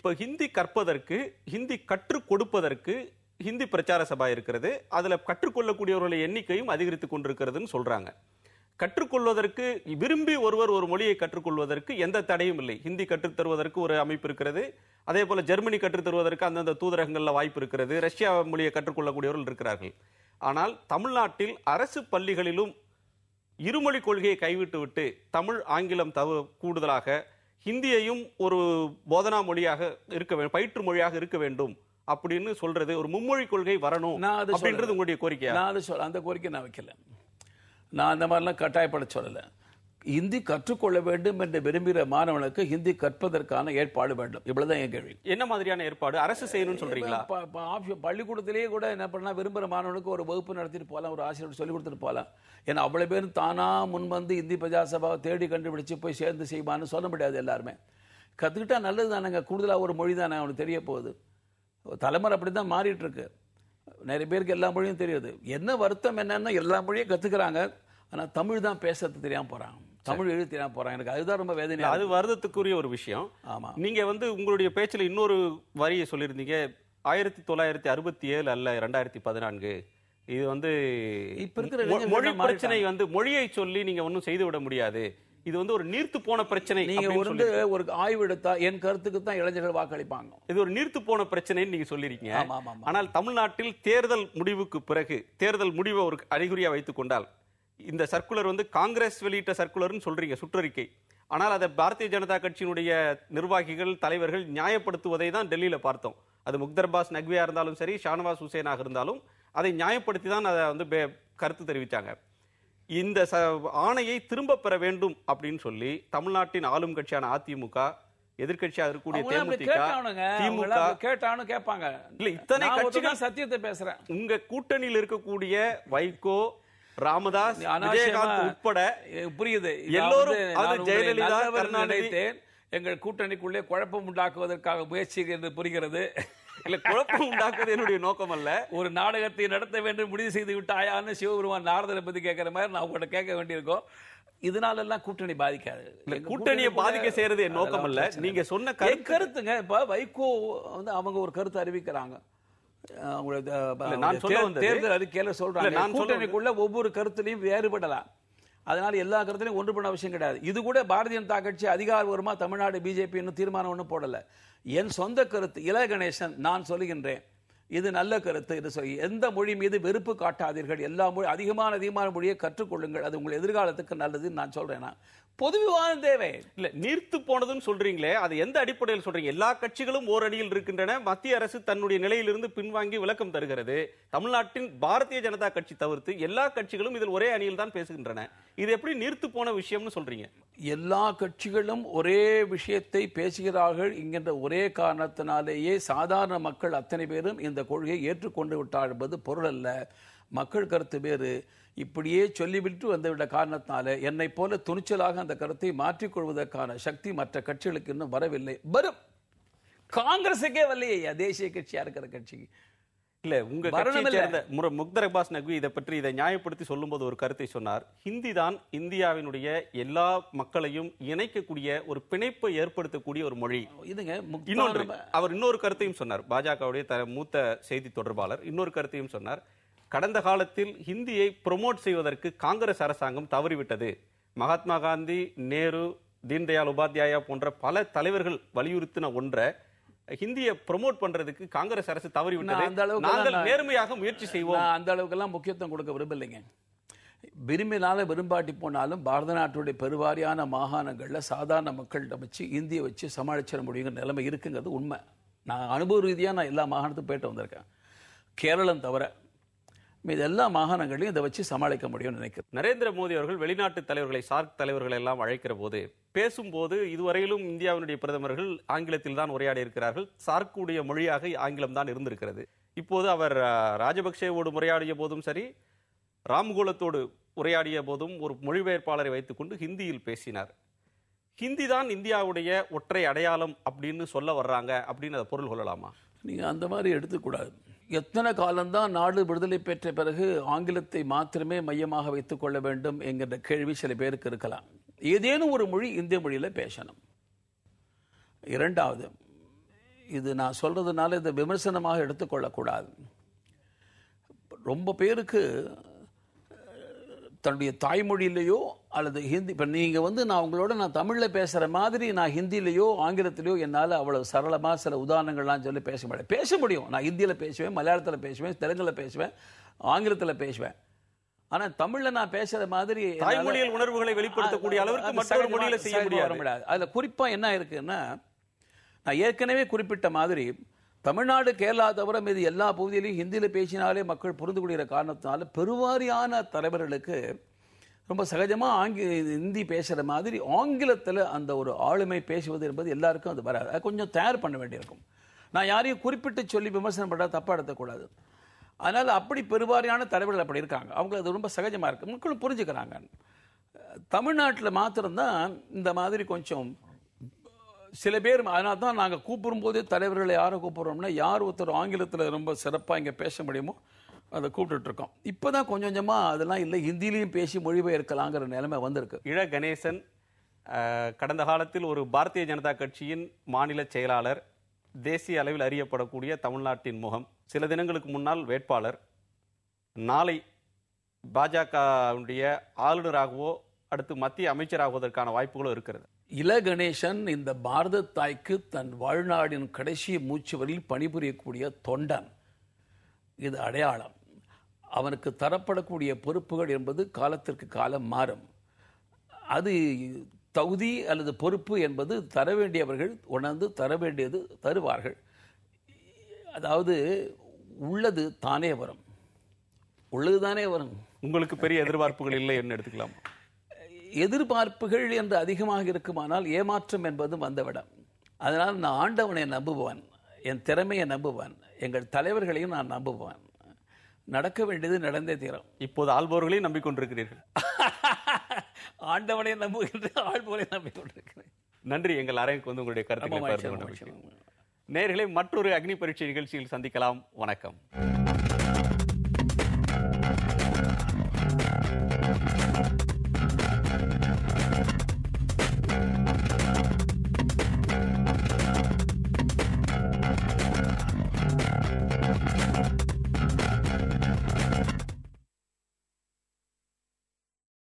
இப்ப ஹிந்தி கற்பதற்கு, ஹிந்தி கற்றுக் கொடுப்பதற்கு ஹிந்தி பிரச்சார சபா இருக்கிறது. அதுல கற்றுக்கொள்ளக்கூடியவர்களுடைய எண்ணிக்கையும் அதிகரித்துக் கொண்டிருக்கிறதுன்னு சொல்றாங்க. கற்றுக்கொள்வதற்கு விரும்பி ஒருவர் ஒரு மொழியை கற்றுக்கொள்வதற்கு எந்த தடையும் இல்லை. ஹிந்தி கற்றுத் தருவதற்கு ஒரு அமைப்பு இருக்கிறது. அதே போல ஜெர்மனி கற்றுத் தருவதற்கு அந்தந்த தூதரகங்கள்ல வாய்ப்பு இருக்கிறது. ரஷ்யா மொழியை கற்றுக்கொள்ளக்கூடியவர்கள் இருக்கிறார்கள். ஆனால் தமிழ்நாட்டில் அரசு பள்ளிகளிலும் இருமொழி கொள்கையை கைவிட்டுவிட்டு தமிழ், ஆங்கிலம் கூடுதலாக ஹிந்தியையும் ஒரு போதனா மொழியாக இருக்க வேண்டும், பயிற்று மொழியாக இருக்க வேண்டும் அப்படின்னு சொல்றது, ஒரு மும்மொழி கொள்கை வரணும் அப்படின்றது உங்களுடைய கோரிக்கை? அந்த கோரிக்கை நான் வைக்கல. நான் அந்த மாதிரிலாம் கட்டாயப்பட சொல்லல. ஹிந்தி கற்றுக்கொள்ள வேண்டும் என்று விரும்புகிற மாணவனுக்கு ஹிந்தி கற்பதற்கான ஏற்பாடு வேண்டும். இவ்வளவுதான் என் கேள்வி. என்ன மாதிரியான ஏற்பாடு அரசு செய்யணும்னு சொல்றீங்களா? பள்ளிக்கூடத்திலேயே கூட என்ன பண்ணா, விரும்புகிற மாணவனுக்கு ஒரு வகுப்பு நடத்திட்டு போகலாம், ஒரு ஆசிரியர் சொல்லிக் கொடுத்துட்டு போகலாம். ஏன்னா அவ்வளவு பேரும் தானா முன் வந்து இந்தி பிரஜா சபாவை தேடி கண்டுபிடிச்சு போய் சேர்ந்து செய்வான்னு சொல்ல முடியாது. எல்லாருமே கற்றுக்கிட்டா நல்லது தானேங்க. கூடுதலாக ஒரு மொழி தானே அவனுக்கு தெரிய போகுது. தலைமுறை அப்படி தான் மாறிட்டு இருக்கு. நிறைய பேருக்கு எல்லா மொழியும் தெரியுது. என்ன வருத்தம் என்னன்னா, எல்லா மொழியும் கற்றுக்கிறாங்க, ஆனால் தமிழ் தான் பேசுறது தெரியாம போறாங்க, தமிழ் எழுத தெரியாம போறாங்க. எனக்கு அதுதான் ரொம்ப வேதனை. அது வருத்தத்துக்குரிய ஒரு விஷயம். ஆமா, நீங்க உங்களுடைய பேச்சில் இன்னொரு வரியை சொல்லியிருந்தீங்க, 1967 அல்ல 2014. இது இப்ப இருக்கிற மொழி பிரச்சனை மொழியை சொல்லி நீங்க ஒன்னும் செய்து விட முடியாது, இது ஒரு நீர்த்து போன பிரச்சனை. நீங்க ஒரு ஆய்வு எடுத்தா என் கருத்துக்கு தான் இளைஞர்கள் வாக்களிப்பாங்க. இது ஒரு நீர்த்து போன பிரச்சனைன்னு நீங்க சொல்லிருக்கீங்க. ஆனால் தமிழ்நாட்டில் தேர்தல் முடிவுக்கு பிறகு, தேர்தல் முடிவை ஒரு அறிகுறியா வைத்துக் கொண்டால், இந்த சர்க்குலர் காங்கிரஸ் வெளியிட்ட சர்க்குலர்னு சொல்றீங்க, சுற்றறிக்கை. ஆனால் அதை பாரதிய ஜனதா கட்சியினுடைய நிர்வாகிகள், தலைவர்கள் நியாயப்படுத்துவதை தான் டெல்லியில பார்த்தோம். அது முக்தர் அப்பாஸ் நக்வியா இருந்தாலும் சரி, ஷானவாஸ் ஹுசேனாக இருந்தாலும் அதை நியாயப்படுத்தி தான் அதை கருத்து தெரிவித்தாங்க. இந்த ஆணையை திரும்ப பெற வேண்டும் அப்படின்னு சொல்லி தமிழ்நாட்டின் ஆளும் கட்சியான அதிமுக, எதிர்கட்சியாக இருக்கக்கூடிய திமுக கேட்டானு கேட்பாங்க. இல்ல, இத்தனை கட்சிகள் சத்தியத்தை பேசுறேன். உங்க கூட்டணியில் இருக்கக்கூடிய வைகோ, ராமதாஸ், விஜயகாந்த் உட்பட, புரியுது, எல்லோரும் ஜெயலலிதா, கருணாநிதி, எங்கள் கூட்டணிக்குள்ளே குழப்பம் உண்டாக்குவதற்காக முயற்சி என்று புரிகிறது. இல்ல, குழப்பம் உண்டாக்குவது என்னுடைய நோக்கம் அல்ல. ஒரு நாடகத்தை நடத்த வேண்டும் முடிவு செய்து விட்டாயான்னு சிவபெருமான் நாரதரை பத்தி கேட்கிற மாதிரி நான் உங்கள்கிட்ட கேட்க வேண்டியிருக்கோம். இதனால எல்லாம் கூட்டணி பாதிக்காது. கூட்டணியை பாதிக்க செய்யறது என் நோக்கம் அல்ல. நீங்க சொன்ன கருத்துங்க. இப்ப வைகோ அவங்க ஒரு கருத்து அறிவிக்கிறாங்க, தேர்தல் அறிக்கையில சொல்றாங்க, கூட்டணிக்குள்ள ஒவ்வொரு கருத்துலையும் வேறுபடலாம். அதனால எல்லா கருத்துலையும் ஒன்றுபட அவசியம் கிடையாது. இது கூட பாரதிய ஜனதா கட்சி அதிகாரபூர்வமா தமிழ்நாடு பிஜேபி இன்னும் தீர்மானம் ஒன்றும் போடல. என் சொந்த கருத்து, இல கணேசன், நான் சொல்லுகின்றேன், இது நல்ல கருத்து. இது சொல்லி எந்த மொழி மீது வெறுப்பு காட்டாதீர்கள், எல்லா மொழி அதிகமான மொழியை கற்றுக்கொள்ளுங்கள், அது உங்கள் எதிர்காலத்துக்கு நல்லதுன்னு நான் சொல்றேன். பொது விவாதம் தேவை. இல்ல, நீர்த்து போனதுன்னு சொல்றீங்களே, அது எந்த அடிப்படையில் சொல்றீங்க? எல்லா கட்சிகளும் ஓரணியில் இருக்கின்றன. மத்திய அரசு தன்னுடைய நிலையிலிருந்து பின்வாங்கி விளக்கம் தருகிறது. தமிழ்நாட்டின் பாரதிய ஜனதா கட்சி தவிர்த்து எல்லா கட்சிகளும் இதில் ஒரே அணியில் தான் பேசுகின்றன. இது எப்படி நீர்த்து போன விஷயம்னு சொல்றீங்க? எல்லா கட்சிகளும் ஒரே விஷயத்தை பேசுகிறார்கள் என்கின்ற ஒரே காரணத்தினாலேயே சாதாரண மக்கள் அத்தனை பேரும் இந்த கொள்கையை ஏற்றுக்கொண்டு விட்டார் என்பது பொருள் அல்ல. மக்கள் கருத்து வேறு. இப்படியே சொல்லிவிட்டு வந்துவிட்ட காரணத்தினால என்னை போல துணிச்சலாக அந்த கருத்தை மாற்றிக்கொள்வதற்கான சக்தி மற்ற கட்சிகளுக்கு இன்னும் வரவில்லை. வரும். காங்கிரஸுக்கே வரலையே, தேசிய கட்சியா இருக்கிற கட்சிக்கு. இல்ல, உங்க கட்சியை சேர்ந்த முக்தர் அப்பாஸ் நக்வி இதை நியாயப்படுத்தி சொல்லும்போது ஒரு கருத்தை சொன்னார். ஹிந்தி தான் இந்தியாவினுடைய எல்லா மக்களையும் இணைக்கக்கூடிய, ஒரு பிணைப்பை ஏற்படுத்தக்கூடிய ஒரு மொழி. அவர் இன்னொரு கருத்தையும் சொன்னார். பாஜகவுடைய மூத்த செய்தி தொடர்பாளர் இன்னொரு கருத்தையும் சொன்னார். கடந்த காலத்தில் ஹிந்தியை ப்ரொமோட் செய்வதற்கு காங்கிரஸ் அரசாங்கம் தவறிவிட்டது. மகாத்மா காந்தி, நேரு, தீன்தயாள் உபாத்யாயா போன்ற பல தலைவர்கள் வலியுறுத்தின ஒன்றை ஹிந்தியை ப்ரொமோட் பண்றதுக்கு காங்கிரஸ் அரசு தவறிவிட்டது. நாங்கள் நேர்மையாக முயற்சி செய்வோம். அந்த அளவுக்கு எல்லாம் முக்கியத்துவம் கொடுக்க விரும்பலைங்க. விரும்பினாலும் விரும்பாட்டி போனாலும் பாரத நாட்டுடைய பெருவாரியான மாகாணங்கள்ல சாதாரண மக்கள்கிட்ட வச்சு இந்தியை வச்சு சமாளிச்சிட முடியுங்கிற நிலைமை இருக்குங்கிறது உண்மை. நான் அனுபவ ரீதியா நான் எல்லா மாகாணத்துக்கும் போயிட்டு வந்திருக்கேன். கேரளம் தவிர மீது எல்லா மாகாணங்களையும் இதை வச்சு சமாளிக்க முடியும்னு நினைக்கிறேன். நரேந்திர மோடி அவர்கள் வெளிநாட்டு தலைவர்களை, சார்க் தலைவர்களை எல்லாம் அழைக்கிற போது, பேசும்போது இதுவரையிலும் இந்தியாவினுடைய பிரதமர்கள் ஆங்கிலத்தில் தான் உரையாடி இருக்கிறார்கள். சார்க்குடைய மொழியாக ஆங்கிலம் தான் இருந்திருக்கிறது. இப்போது அவர் ராஜபக்சேவோடு உரையாடிய போதும் சரி, ராம்கோலத்தோடு உரையாடிய போதும் ஒரு மொழிபெயர்ப்பாளரை வைத்துக்கொண்டு ஹிந்தியில் பேசினார். ஹிந்தி தான் இந்தியாவுடைய ஒற்றை அடையாளம் அப்படின்னு சொல்ல வர்றாங்க அப்படின்னு அதை பொருள் கொள்ளலாமா? நீங்க அந்த மாதிரி எடுத்துக்கூடாது. எத்தனை காலம்தான் நாடு விடுதலை பெற்ற பிறகு ஆங்கிலத்தை மாத்திரமே மையமாக வைத்துக் கொள்ள வேண்டும் என்கிற கேள்வி சில பேருக்கு இருக்கலாம். ஏதேனும் ஒரு மொழி இந்திய மொழியில பேசணும். இரண்டாவது, இது நான் சொல்றதுனால இதை விமர்சனமாக எடுத்துக்கொள்ளக்கூடாது. ரொம்ப பேருக்கு தன்னுடைய தாய்மொழியிலையோ அல்லது ஹிந்தி, இப்போ நீங்கள் நான் உங்களோட நான் தமிழில் பேசுகிற மாதிரி நான் ஹிந்திலேயோ ஆங்கிலத்திலேயோ என்னால் அவ்வளோ சரளமாக சில உதாரணங்கள்லாம் சொல்லி பேச முடியும். நான் ஹிந்தியில் பேசுவேன், மலையாளத்தில் பேசுவேன், தெலுங்கில் பேசுவேன், ஆங்கிலத்தில் பேசுவேன். ஆனால் தமிழில் நான் பேசுகிற மாதிரி தாய்மொழியில் உணர்வுகளை வெளிப்படுத்தக்கூடிய அளவுக்கு மற்றொரு மொழியில செய்ய முடியாது. அதில் குறிப்பாக என்ன இருக்குன்னா, நான் ஏற்கனவே குறிப்பிட்ட மாதிரி தமிழ்நாடு கேரளா தவிர மீது எல்லா பகுதியிலையும் ஹிந்தியில் பேசினாலே மக்கள் புரிந்து கொள்கிற காரணத்தினால பெருவாரியான தலைவர்களுக்கு ரொம்ப சகஜமாக ஹிந்தி பேசுகிற மாதிரி ஆங்கிலத்தில் அந்த ஒரு ஆளுமை பேசுவது என்பது எல்லாருக்கும் அது வராது. அது கொஞ்சம் தயார் பண்ண வேண்டியிருக்கும். நான் யாரையும் குறிப்பிட்டு சொல்லி விமர்சனம் பண்ணால் தப்பாக எடுத்துக்கூடாது. அதனால் அப்படி பெருவாரியான தலைவர்கள் அப்படி இருக்காங்க. அவங்க அது ரொம்ப சகஜமாக இருக்குது, மக்களும் புரிஞ்சுக்கிறாங்க. தமிழ்நாட்டில் மாத்திரம்தான் இந்த மாதிரி கொஞ்சம் சில பேர். அதனால தான் நாங்கள் கூப்பிடும்போதே தலைவர்களை யாரை கூப்பிடுறோம்னா, யார் ஒருத்தர் ஆங்கிலத்தில் ரொம்ப சிறப்பாக இங்கே பேச முடியுமோ அதை கூப்பிட்டுருக்கோம். இப்போ தான் கொஞ்சம் கொஞ்சமாக அதெல்லாம் இல்லை, ஹிந்திலையும் பேசி மொழிபெயர்க்கலாங்கிற நிலைமை வந்திருக்கு. இள கணேசன் கடந்த காலத்தில் ஒரு பாரதிய ஜனதா கட்சியின் மாநில செயலாளர், தேசிய அளவில் அறியப்படக்கூடிய தமிழ்நாட்டின் முகம், சில தினங்களுக்கு முன்னால் வேட்பாளர், நாளை பாஜகவுடைய ஆளுநராகவோ அடுத்து மத்திய அமைச்சராகுவதற்கான வாய்ப்புகளும் இருக்கிறது. இள கணேசன் இந்த பாரத தாய்க்கு தன் வாழ்நாடின் கடைசி மூச்சு வரையில் பணிபுரியக்கூடிய தொண்டன். இது அடையாளம். அவனுக்கு தரப்படக்கூடிய பொறுப்புகள் என்பது காலத்திற்கு காலம் மாறும். அது தகுதி அல்லது பொறுப்பு என்பது தர வேண்டியவர்கள் உணர்ந்து தர வேண்டியது தருவார்கள். அதாவது உள்ளது தானே வரும், உள்ளது தானே வரும். உங்களுக்கு பெரிய எதிர்பார்ப்புகள் இல்லை என்று எடுத்துக்கலாம். எதிர்பார்ப்புகள் என்று அதிகமாக இருக்குமானால் ஏமாற்றம் என்பது வந்துவிடும். அதனால் நான் ஆண்டவனை நம்புவான், என் திறமையை நம்புவான், எங்கள் தலைவர்களையும் நான் நம்புவான். நடக்க வேண்டியது நடந்தே தீரும். இப்போது ஆள்பவர்களையும் நம்பிக்கொண்டிருக்கிறீர்கள். ஆண்டவனை நம்புகின்ற ஆள்பவரை நம்பிக்கொண்டிருக்கிறேன். நன்றி. எங்கள் அறைக்கு வந்து உங்களுடைய கருத்துக்களை நேயர்களை மற்றொரு அக்னி பரீட்சை நிகழ்ச்சியில் சந்திக்கலாம். வணக்கம்.